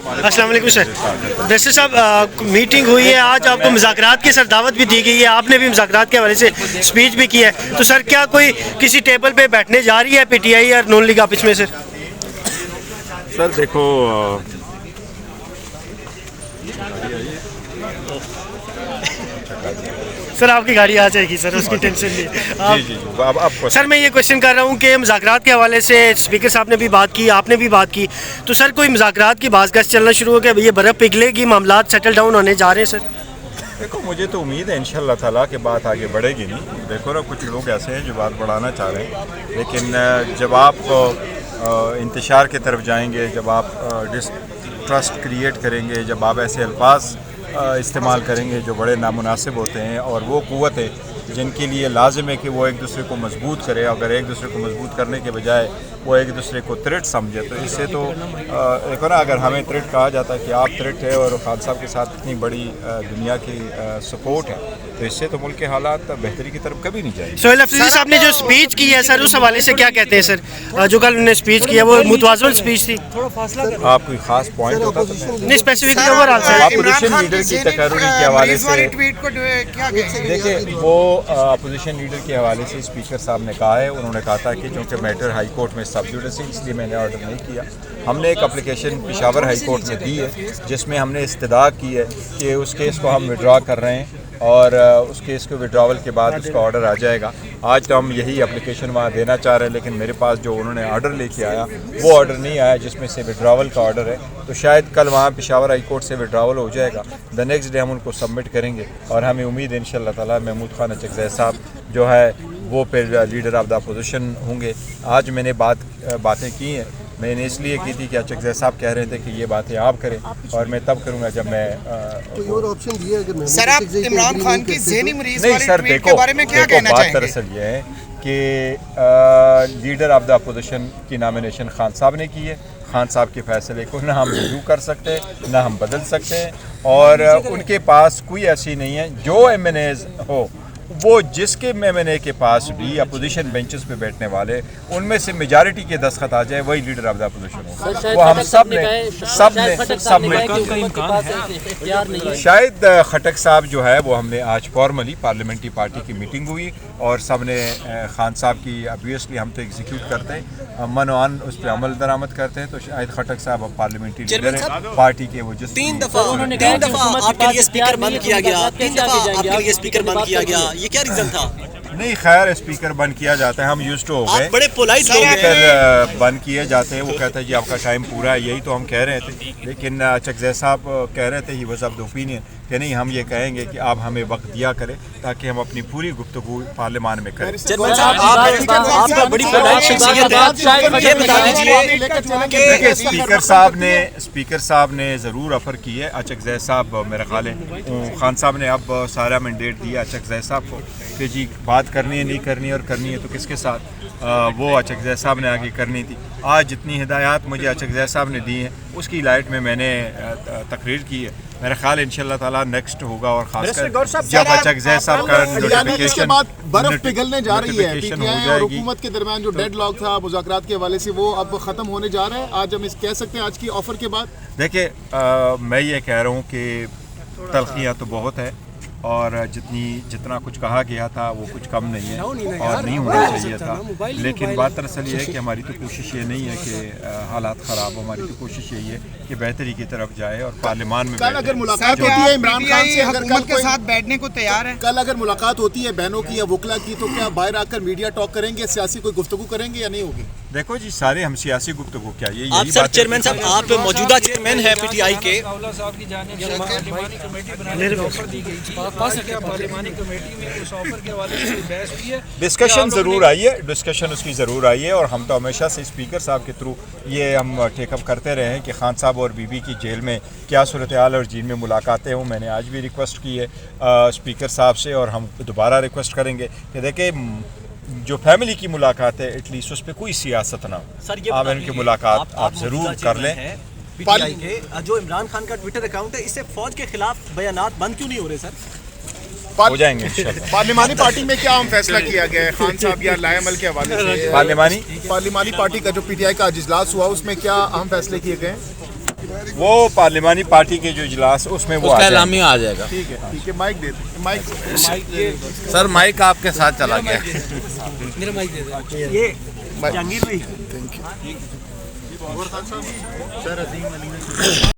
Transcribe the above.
السلام علیکم سر. ڈسٹر صاحب, میٹنگ ہوئی ہے آج, آپ کو مذاکرات کی سر دعوت بھی دی گئی ہے, آپ نے بھی مذاکرات کے حوالے سے اسپیچ بھی کی ہے, تو سر کیا کوئی کسی ٹیبل پہ بیٹھنے جا رہی ہے پی ٹی آئی اور نون لیگ آپس میں؟ سر دیکھو سر آپ کی گاڑی آ جائے گی سر, اس کی ٹینشن نہیں. سر میں یہ کوشچن کر رہا ہوں کہ مذاکرات کے حوالے سے اسپیکر صاحب نے بھی بات کی, آپ نے بھی بات کی, تو سر کوئی مذاکرات کی باز گشت چلنا شروع ہو گیا, یہ برف پگھلے گی, معاملات سیٹل ڈاؤن ہونے جا رہے ہیں سر؟ دیکھو مجھے تو امید ہے انشاءاللہ تعالیٰ کہ بات آگے بڑھے گی نہیں. دیکھو نا کچھ لوگ ایسے ہیں جو بات بڑھانا چاہ رہے ہیں, لیکن جب آپ انتشار کی طرف جائیں گے, جب آپ ٹرسٹ کریٹ کریں گے, جب آپ ایسے الفاظ استعمال کریں گے جو بڑے نامناسب ہوتے ہیں, اور وہ قوت ہے جن کے لیے لازم ہے کہ وہ ایک دوسرے کو مضبوط کرے, اگر ایک دوسرے کو مضبوط کرنے کے بجائے وہ ایک دوسرے کو تھریٹ سمجھے, تو اس سے تو دیکھو نا, اگر ہمیں تھریٹ کہا جاتا ہے کہ آپ تھریٹ ہے اور خان صاحب کے ساتھ اتنی بڑی دنیا کی سپورٹ ہے, تو اس سے تو ملک کے حالات بہتری کی طرف کبھی نہیں جائیں گے. سہیل افریدی صاحب نے جو اسپیچ کی ہے سر, اس حوالے سے کیا کہتے ہیں سر؟ جو کل انہوں نے اسپیچ کی ہے وہ متوازن اسپیچ تھی. آپ کوئی خاص پوائنٹ ہوتا تو نہیں, اسپیسیفکلی اوور آل سر. اپوزیشن لیڈر کی تقرری کے حوالے سے دیکھیں, وہ اپوزیشن لیڈر کے حوالے سے اسپیکر صاحب نے کہا ہے, انہوں نے کہا تھا کہ چونکہ میٹر ہائی کورٹ میں سب جوڈس ہے, اس لیے میں نے آرڈر نہیں کیا. ہم نے ایک اپلیکیشن پشاور ہائی کورٹ میں دی ہے جس میں ہم نے استدعا کی ہے کہ اس کیس کو ہم وڈرا کر رہے ہیں, اور اس کیس کو وڈراول کے بعد اس کا آرڈر آ جائے گا. آج تو ہم یہی اپلیکیشن وہاں دینا چاہ رہے ہیں, لیکن میرے پاس جو انہوں نے آرڈر لے کے آیا وہ آرڈر نہیں آیا جس میں سے وڈراول کا آرڈر ہے, تو شاید کل وہاں پشاور ہائی کورٹ سے وڈراول ہو جائے گا. دا نیکسٹ ڈے ہم ان کو سبمٹ کریں گے, اور ہمیں امید ہے انشاءاللہ تعالیٰ محمود خان اچکزئی صاحب جو ہے وہ پھر لیڈر آف دا اپوزیشن ہوں گے. آج میں نے باتیں کی ہیں, میں نے اس لیے کی تھی کہ اچکزئی صاحب کہہ رہے تھے کہ یہ باتیں آپ کریں, اور میں تب کروں گا جب میں سر آپ عمران خان کی ذہنی مریض نہیں. والی سر ٹویٹ کے بارے میں کیا کہنا بات چاہیں گے؟ دراصل یہ ہے کہ لیڈر آف دا اپوزیشن کی نامینیشن خان صاحب نے کی ہے. خان صاحب کے فیصلے کو نہ ہم ریویو کر سکتے نہ ہم بدل سکتے ہیں, اور ان کے پاس کوئی ایسی نہیں ہے. جو ایم این ایز ہو وہ جس کے ایم این اے کے پاس بھی اپوزیشن بینچز پہ بیٹھنے والے ان میں سے میجارٹی کے دستخط آ جائے, وہی لیڈر آف دا اپوزیشن ہو. وہ ہم سب نے شاید خٹک صاحب جو ہے وہ ہم نے آج فارملی پارلیمنٹری پارٹی کی میٹنگ ہوئی, اور سب نے خان صاحب کی obviously ہم تو ایگزیکیوٹ کرتے ہیں, من و عن اس پہ عمل درآمد کرتے ہیں, تو شاید خٹک صاحب اب پارلیمنٹری لیڈر ہیں پارٹی کے. وہ جس 3 دفعہ آپ کے لیے اسپیکر بند کیا گیا, 3 دفعہ آپ کے لیے اسپیکر بند کیا گیا, یہ کیا ریزن تھا؟ نہیں خیر, اسپیکر بند کیا جاتا ہے, ہم یوزڈ ہو گئے, بڑے پولائٹ لوگ ہیں. اسپیکر بند کیے جاتے ہیں, وہ کہتا ہے جی آپ کا ٹائم پورا ہے, یہی تو ہم کہہ رہے تھے. لیکن اچکزئی صاحب کہہ رہے تھے he was of the opinion کہ نہیں, ہم یہ کہیں گے کہ آپ ہمیں وقت دیا کریں تاکہ ہم اپنی پوری گفتگو پارلیمان میں کریں. اسپیکر صاحب نے ضرور آفر کی ہے. اچکزئی صاحب میرا خیال ہے خان صاحب نے اب سارا مینڈیٹ دیا اچکزئی صاحب کو کہ جی بات کرنی ہے, نہیں کرنی ہے, اور کرنی ہے تو کس کے ساتھ, وہ اچکزئی صاحب نے آگے کرنی تھی. آج جتنی ہدایات مجھے اچکزئی صاحب نے دی ہیں اس کی لائٹ میں نے تقریر کی ہے. میرا خیال ہے انشاءاللہ تعالیٰ نیکسٹ ہوگا, اور خاص کر جب اچکزئی صاحب کا نوٹیفیکیشن برف پگھلنے جا رہی ہے, پی ٹی آئی اور حکومت کے درمیان جو ڈیڈ لاک تھا مذاکرات کے حوالے سے وہ اب ختم ہونے جا رہا ہے. آج ہم اس کہہ سکتے ہیں آج کی آفر کے بعد. دیکھیں میں یہ کہہ رہا ہوں کہ تلخیاں تو بہت ہے, اور جتنا کچھ کہا گیا تھا وہ کچھ کم نہیں ہے اور نہیں ہونا چاہیے تھا. لیکن بات دراصل یہ ہے کہ ہماری تو کوشش یہ نہیں ہے کہ حالات خراب ہو, ہماری تو کوشش یہی ہے کہ بہتری کی طرف جائے اور پارلیمان میں کل اگر ملاقات ہوتی ہے عمران خان سے, حکومت کے ساتھ بیٹھنے کو تیار ہے, کل اگر ملاقات ہوتی ہے بہنوں کی یا وکلا کی, تو کیا باہر آ کر میڈیا ٹاک کریں گے, سیاسی کوئی گفتگو کریں گے یا نہیں ہوگی؟ دیکھو جی سارے ہم سیاسی گفتگو کیا یہ آپ سر چیئرمین صاحب, آپ موجودہ چیئرمین ہیں پی ٹی آئی کے, ڈسکشن ضرور آئی ہے, ڈسکشن اس کی ضرور آئی ہے, اور ہم تو ہمیشہ سے اسپیکر صاحب کے تھرو یہ ہم ٹیک اپ کرتے رہے ہیں کہ خان صاحب اور بی بی کی جیل میں کیا صورتحال اور جیل میں ملاقاتیں ہوں. میں نے آج بھی ریکویسٹ کی ہے اسپیکر صاحب سے, اور ہم دوبارہ ریکویسٹ کریں گے کہ دیکھیں جو فیملی کی ملاقات ہے ایٹ لیسٹ اس پہ کوئی سیاست نہ ہو, آپ ان کی ملاقات آپ ضرور کر لیں. پی ٹی آئی کے جو عمران خان کا ٹویٹر اکاؤنٹ ہے, اس سے فوج کے خلاف بیانات بند کیوں نہیں ہو رہے سر؟ ہو جائیں گے انشاءاللہ. پارلیمانی پارٹی میں کیا اہم فیصلہ کیا گیا ہے خان صاحب یا لائے عمل کے حوالے سے؟ پارلیمانی پارٹی کا جو پی ٹی آئی کا اجلاس ہوا اس میں کیا اہم فیصلے کیے گئے ہیں؟ وہ پارلیمانی پارٹی کے جو اجلاس اس میں وہ اس کا اعلامیہ آ جائے گا. ٹھیک ہے مائک دے دیں مائک سر مائک آپ کے ساتھ چلا گیا. میرا مائک دے دیں. جہانگیر بھائی